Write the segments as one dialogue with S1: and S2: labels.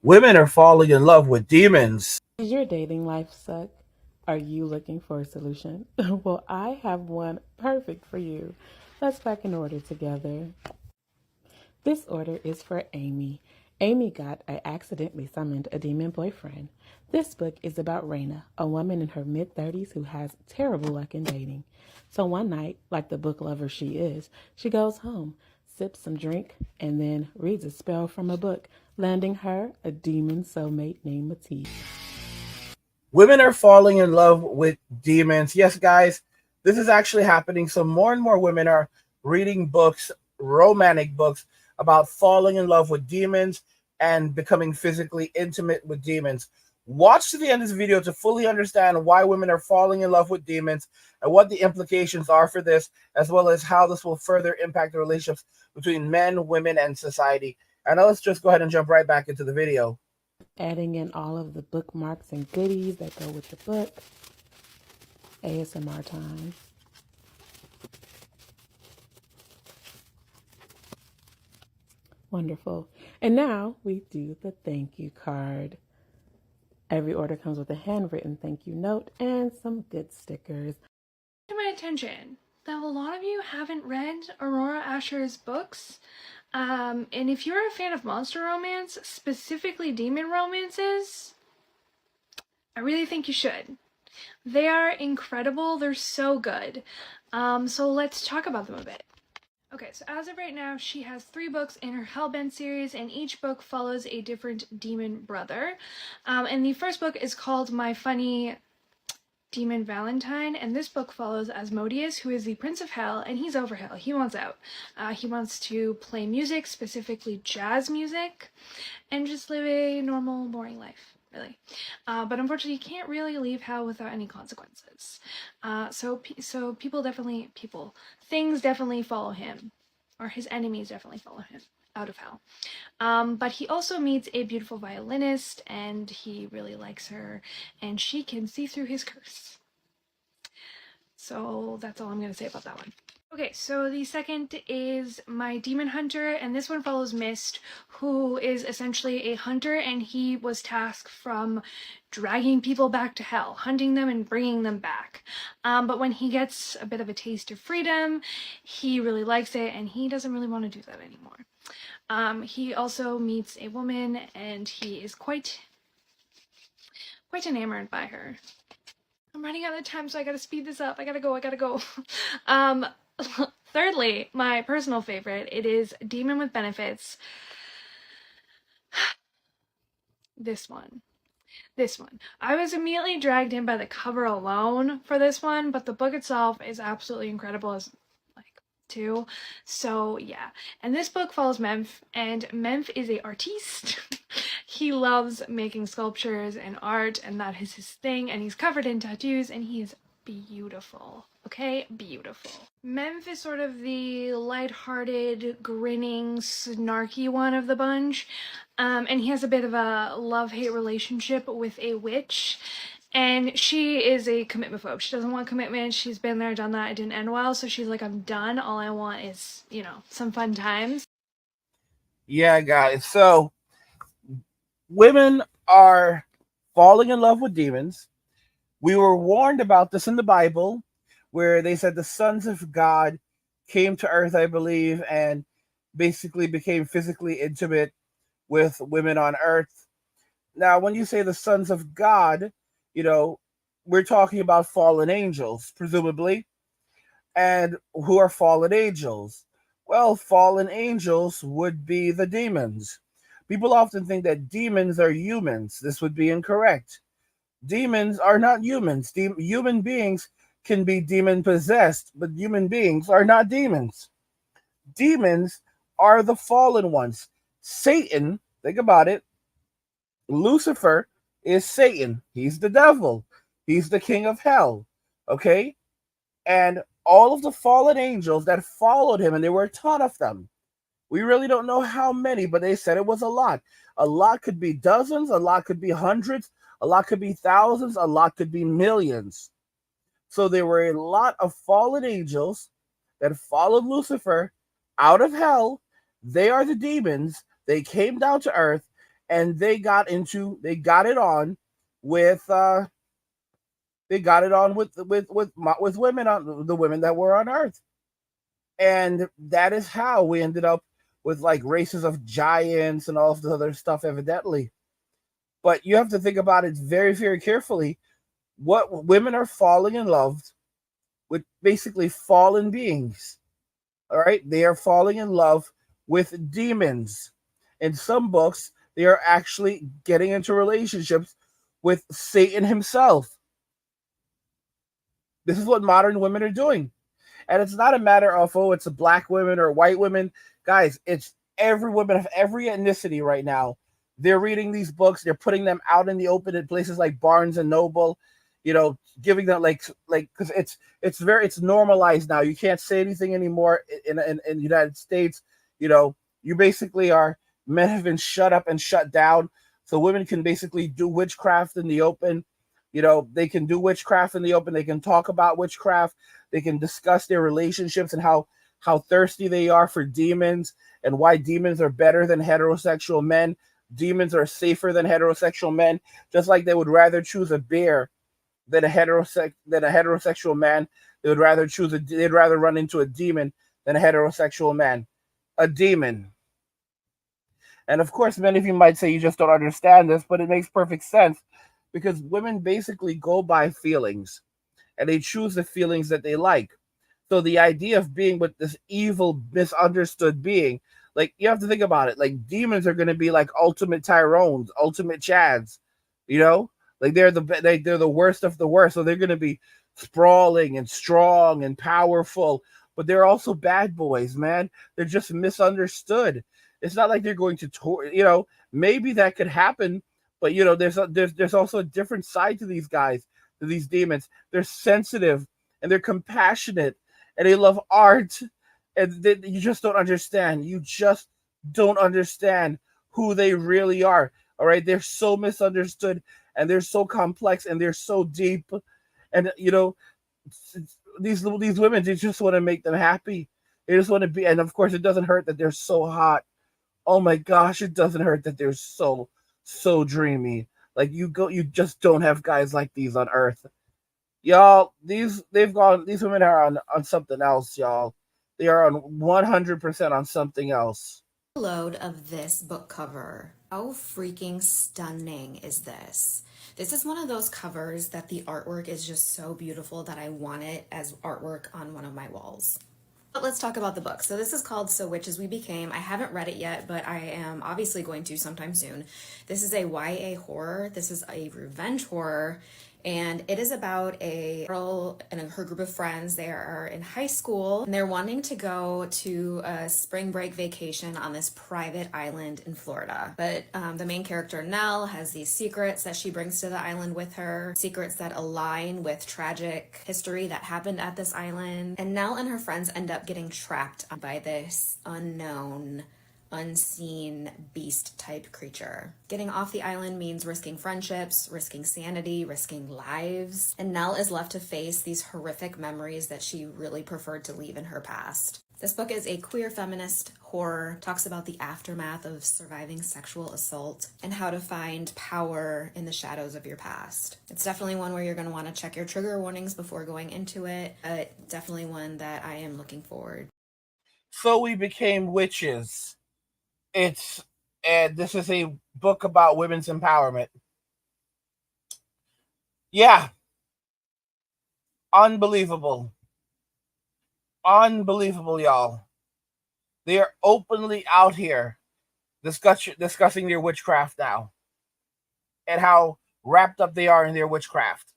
S1: Women are falling in love with demons.
S2: Does your dating life suck? Are you looking for a solution? Well, I have one perfect for you. Let's back in order together. This order is for Amy. Amy got I accidentally summoned a demon boyfriend. This book is about Raina, a woman in her mid 30s who has terrible luck in dating. So one night, like the book lover she is, she goes home, sips some drink, and then reads a spell from a book, landing her a demon soulmate named Matisse.
S1: Women are falling in love with demons. Yes, guys, this is actually happening. So more and more women are reading books, romantic books, about falling in love with demons and becoming physically intimate with demons. Watch to the end of this video to fully understand why women are falling in love with demons and what the implications are for this, as well as how this will further impact the relationships between men, women, and society. And now let's just go ahead and jump right back into the video.
S2: Adding in all of the bookmarks and goodies that go with the book. ASMR time. Wonderful. And now we do the thank you card. Every order comes with a handwritten thank you note and some good stickers.
S3: To my attention that a lot of you haven't read Aurora Asher's books. And if you're a fan of monster romance, specifically demon romances, I really think you should. They are incredible. They're so good. So let's talk about them a bit. Okay, so as of right now, she has 3 books in her Hellbent series, and each book follows a different demon brother. And the first book is called My Funny Demon Valentine, and this book follows Asmodeus, who is the Prince of Hell, and he's over hell. He wants out. He wants to play music, specifically jazz music, and just live a normal, boring life, really. But unfortunately, he can't really leave hell without any consequences. So things definitely follow him, or his enemies definitely follow him out of hell. But he also meets a beautiful violinist, and he really likes her, and she can see through his curse. So that's all I'm going to say about that one. Okay, so the second is My Demon Hunter, and this one follows Mist, who is essentially a hunter, and he was tasked from dragging people back to hell, hunting them and bringing them back. But when he gets a bit of a taste of freedom, he really likes it, and he doesn't really want to do that anymore. He also meets a woman, and he is quite enamored by her. I'm running out of time, so I gotta speed this up. I gotta go. Thirdly, my personal favorite, it is Demon with Benefits. This one. I was immediately dragged in by the cover alone for this one, but the book itself is absolutely incredible as too. So yeah, and this book follows Memph, and Memph is a artiste. He loves making sculptures and art, and that is his thing, and he's covered in tattoos, and he is beautiful. Okay, beautiful. Memph is sort of the lighthearted, grinning, snarky one of the bunch, and he has a bit of a love-hate relationship with a witch. And she is a commitment phobe. She doesn't want commitment. She's been there, done that. It didn't end well. So she's like, I'm done. All I want is, some fun times.
S1: Yeah, guys. So women are falling in love with demons. We were warned about this in the Bible, where they said the sons of God came to earth, I believe, and basically became physically intimate with women on earth. Now, when you say the sons of God, we're talking about fallen angels, presumably. And who are fallen angels? Well, fallen angels would be the demons. People often think that demons are humans. This would be incorrect. Demons are not humans. Human beings can be demon possessed, but human beings are not demons. Demons are the fallen ones. Satan, think about it. Lucifer is Satan. He's the devil. He's the king of hell. Okay? And all of the fallen angels that followed him, and there were a ton of them. We really don't know how many, but they said it was a lot. A lot could be dozens, a lot could be hundreds, a lot could be thousands, a lot could be millions. So there were a lot of fallen angels that followed Lucifer out of hell. They are the demons. They came down to earth, and they got it on with with women, on the women that were on Earth, and that is how we ended up with like races of giants and all of the other stuff, evidently. But you have to think about it very, very carefully. What women are falling in love with, basically fallen beings. All right, they are falling in love with demons. In some books, they are actually getting into relationships with Satan himself. This is what modern women are doing. And it's not a matter of, oh, it's a black women or white women. Guys, it's every woman of every ethnicity right now. They're reading these books, they're putting them out in the open in places like Barnes and Noble, giving them because it's normalized now. You can't say anything anymore in the United States. You basically are men have been shut up and shut down. So women can basically do witchcraft in the open. They can do witchcraft in the open. They can talk about witchcraft. They can discuss their relationships and how thirsty they are for demons, and why demons are better than heterosexual men. Demons are safer than heterosexual men, just like they would rather choose a bear than a heterosexual man. They'd rather run into a demon than a heterosexual man. A demon. And of course, many of you might say you just don't understand this, but it makes perfect sense, because women basically go by feelings, and they choose the feelings that they like. So the idea of being with this evil, misunderstood being, like, you have to think about it. Like, demons are going to be like ultimate Tyrones, ultimate Chads, you know? Like, they're the worst of the worst. So they're going to be sprawling and strong and powerful, but they're also bad boys, man. They're just misunderstood. It's not like they're going to maybe that could happen, but there's also a different side to these guys, to these demons. They're sensitive, and they're compassionate, and they love art, and you just don't understand. You just don't understand who they really are. All right, they're so misunderstood, and they're so complex, and they're so deep, and these women, they just want to make them happy. They just want to be, and of course, it doesn't hurt that they're so hot. Oh my gosh, it doesn't hurt that they're so dreamy. Like, you just don't have guys like these on Earth. Y'all, these women are on something else, y'all. They are on 100% on something else.
S4: Load of this book cover. How freaking stunning is this? This is one of those covers that the artwork is just so beautiful that I want it as artwork on one of my walls. But let's talk about the book. So this is called So Witches We Became. I haven't read it yet, but I am obviously going to sometime soon. This is a YA horror. This is a revenge horror. And it is about a girl and her group of friends. They are in high school, and they're wanting to go to a spring break vacation on this private island in Florida. But the main character, Nell, has these secrets that she brings to the island with her, secrets that align with tragic history that happened at this island. And Nell and her friends end up getting trapped by this unseen beast type creature. Getting off the island means risking friendships, risking sanity, risking lives, and Nell is left to face these horrific memories that she really preferred to leave in her past. This book is a queer feminist horror, talks about the aftermath of surviving sexual assault and how to find power in the shadows of your past. It's definitely one where you're going to want to check your trigger warnings before going into it, but definitely one that I am looking forward.
S1: So We Became Witches. This is a book about women's empowerment. Yeah. Unbelievable. Unbelievable, y'all. They are openly out here discussing their witchcraft now, and how wrapped up they are in their witchcraft.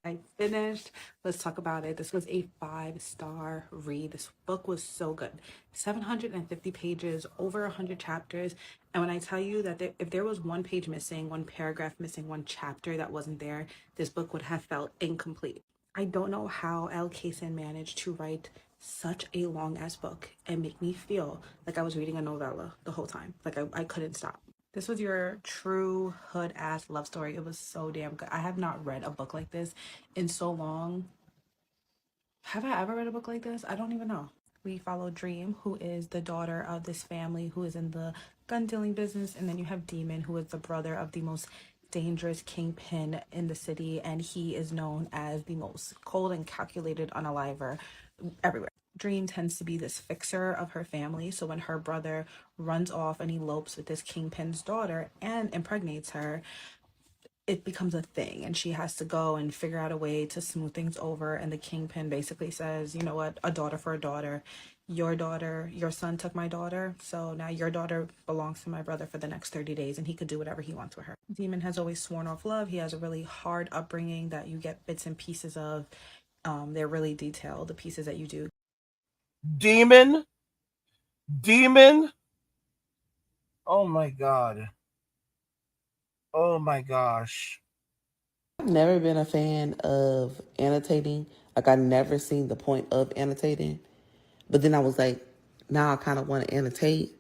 S2: I finished. Let's talk about it. This was a 5-star read. This book was so good. 750 pages, over 100 chapters. And when I tell you that if there was one page missing, one paragraph missing, one chapter that wasn't there, this book would have felt incomplete. I don't know how L. Kaysen managed to write such a long ass book and make me feel like I was reading a novella the whole time. Like I couldn't stop. This was your true hood ass love story. It was so damn good. I have not read a book like this in so long. Have I ever read a book like this? I don't even know.
S5: We follow Dream, who is the daughter of this family who is in the gun dealing business. And then you have Demon, who is the brother of the most dangerous kingpin in the city. And he is known as the most cold and calculated unaliver everywhere. Dream tends to be this fixer of her family. So when her brother runs off and elopes with this kingpin's daughter and impregnates her, it becomes a thing, and she has to go and figure out a way to smooth things over. And the kingpin basically says, you know what, a daughter for a daughter. Your son took my daughter, so now your daughter belongs to my brother for the next 30 days, and he could do whatever he wants with her. Demon has always sworn off love. He has a really hard upbringing that you get bits and pieces of. They're really detailed, the pieces that you do.
S1: Demon. Oh my god. Oh my gosh.
S6: I've never been a fan of annotating. Like, I never seen the point of annotating. But then I was like, now I kind of want to annotate.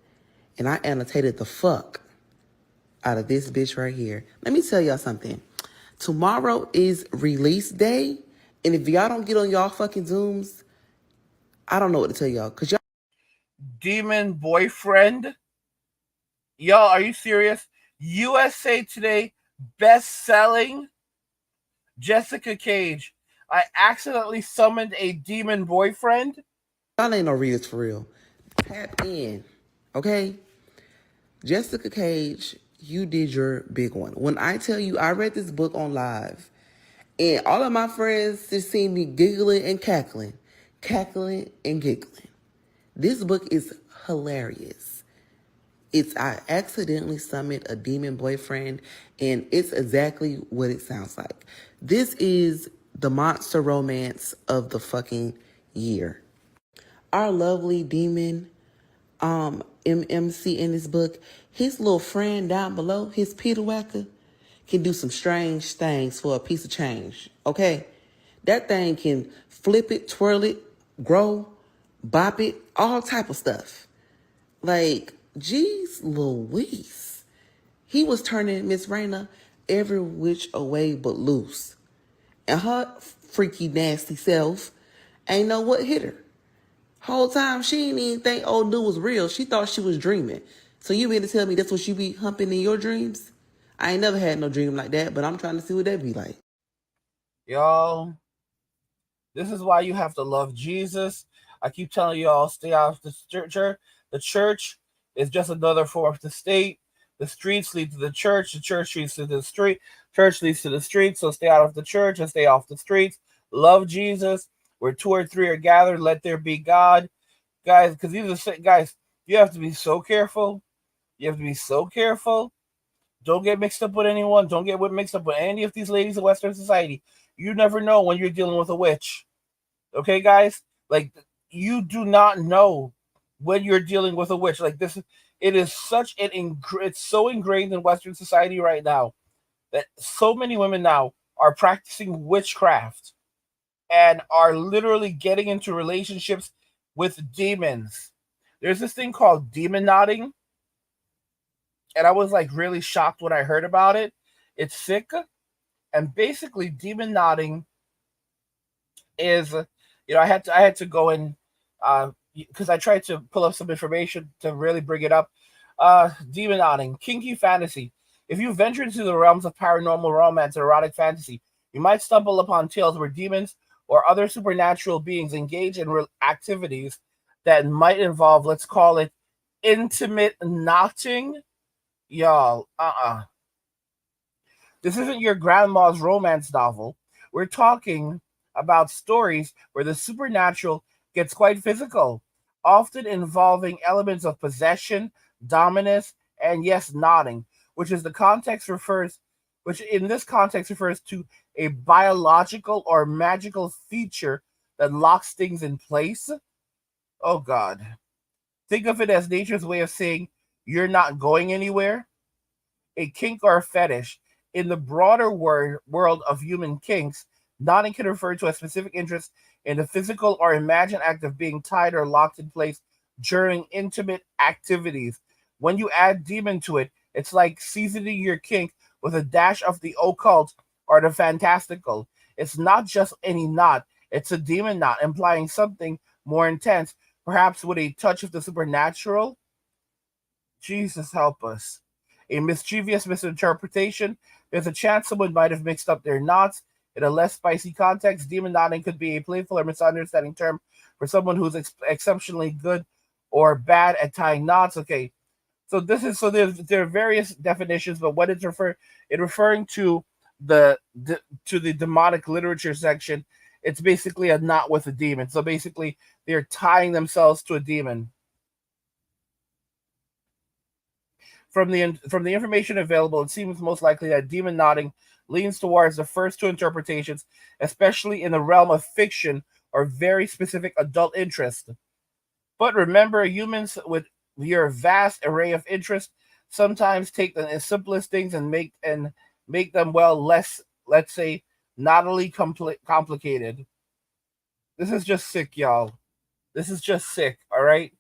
S6: And I annotated the fuck out of this bitch right here. Let me tell y'all something. Tomorrow is release day. And if y'all don't get on y'all fucking Zooms, I don't know what to tell y'all. Because y'all...
S1: Demon boyfriend. Y'all, are you serious? USA Today best-selling Jessica Cage. I accidentally summoned a demon boyfriend.
S6: Y'all ain't no readers for real. Tap in, okay? Jessica Cage, you did your big one. When I tell you, I read this book on live, and all of my friends just seen me giggling and cackling and giggling. This book is hilarious. I accidentally summoned a demon boyfriend, and it's exactly what it sounds like. This is the monster romance of the fucking year. Our lovely demon MMC in this book, his little friend down below, his Peter Whacker, can do some strange things for a piece of change, okay? That thing can flip it, twirl it, grow, bop it, all type of stuff. Like, geez Louise. He was turning Miss Raina every which away but loose. And her freaky, nasty self ain't know what hit her. Whole time, she didn't even think old dude was real. She thought she was dreaming. So you mean to tell me that's what you be humping in your dreams? I ain't never had no dream like that, but I'm trying to see what that be like.
S1: Y'all, this is why you have to love Jesus. I keep telling y'all, stay out of the church. The church is just another form of the state. The streets lead to the church leads to the street. Church leads to the street, so stay out of the church and stay off the streets. Love Jesus. Where 2 or 3 are gathered, let there be God. Guys, because guys, you have to be so careful. You have to be so careful. Don't get mixed up with anyone. Don't get mixed up with any of these ladies in Western society. You never know when you're dealing with a witch. Okay, guys? Like, you do not know when you're dealing with a witch. Like, it is such it's so ingrained in Western society right now that so many women now are practicing witchcraft and are literally getting into relationships with demons. There's this thing called demon nodding, and I was like really shocked when I heard about it. It's sick, and basically demon nodding is, I had to go in because I tried to pull up some information to really bring it up. Demon nodding, kinky fantasy. If you venture into the realms of paranormal romance and erotic fantasy, you might stumble upon tales where demons or other supernatural beings engage in activities that might involve, let's call it, intimate knotting. Y'all, This isn't your grandma's romance novel. We're talking about stories where the supernatural gets quite physical, often involving elements of possession, dominance, and yes, knotting, which in this context refers to a biological or magical feature that locks things in place. Oh God. Think of it as nature's way of saying you're not going anywhere. A kink or a fetish. In the broader world of human kinks, knotting can refer to a specific interest in the physical or imagined act of being tied or locked in place during intimate activities. When you add demon to it, it's like seasoning your kink with a dash of the occult or the fantastical. It's not just any knot, it's a demon knot, implying something more intense, perhaps with a touch of the supernatural. Jesus help us. A mischievous misinterpretation. There's a chance someone might have mixed up their knots. In a less spicy context, demon knotting could be a playful or misunderstanding term for someone who's exceptionally good or bad at tying knots. Okay, so there are various definitions, but what it's referring to the demonic literature section. It's basically a knot with a demon. So basically, they're tying themselves to a demon. From the information available, it seems most likely that demon knotting leans towards the first two interpretations, especially in the realm of fiction or very specific adult interest. But remember, humans with your vast array of interests sometimes take the simplest things and make them less, let's say, not only complicated. This is just sick, y'all. This is just sick. All right.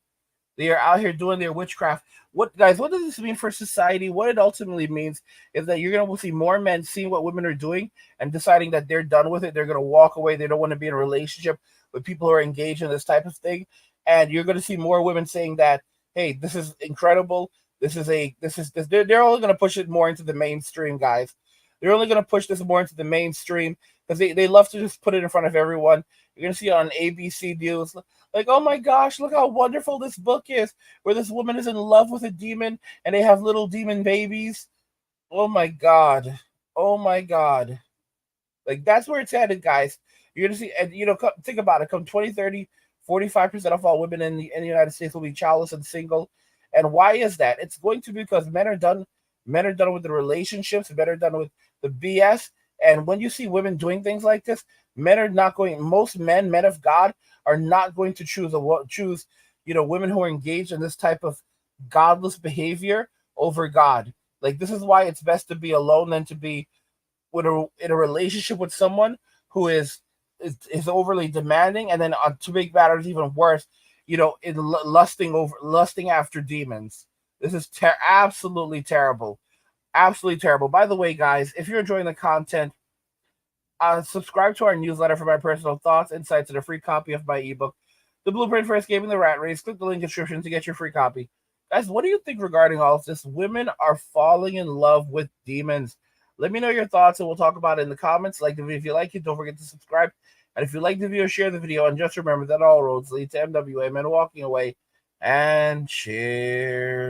S1: They are out here doing their witchcraft. What guys? What does this mean for society? What it ultimately means is that you're gonna see more men seeing what women are doing and deciding that they're done with it. They're gonna walk away. They don't want to be in a relationship with people who are engaged in this type of thing. And you're gonna see more women saying that, hey, this is incredible. They're only gonna push it more into the mainstream, guys. They're only gonna push this more into the mainstream because they love to just put it in front of everyone. You're gonna see it on ABC News. Like, oh my gosh, look how wonderful this book is, where this woman is in love with a demon and they have little demon babies. Oh my God. Oh my God. Like, that's where it's headed, guys. You're going to see, and think about it. Come 2030, 45% of all women in the United States will be childless and single. And why is that? It's going to be because men are done. Men are done with the relationships. Men are done with the BS. And when you see women doing things like this, men are not going. Most men of God, are not going to choose women who are engaged in this type of godless behavior over God. Like, this is why it's best to be alone than to be in a relationship with someone who is overly demanding, and then to make matters even worse, in lusting after demons. This is absolutely terrible, absolutely terrible. By the way, guys, if you're enjoying the content, subscribe to our newsletter for my personal thoughts, insights, and a free copy of my ebook, The Blueprint for Escaping the Rat Race. Click the link in the description to get your free copy. Guys, what do you think regarding all of this? Women are falling in love with demons. Let me know your thoughts, and we'll talk about it in the comments. Like the video if you like it. Don't forget to subscribe. And if you like the video, share the video. And just remember that all roads lead to MWA, men walking away. And cheers.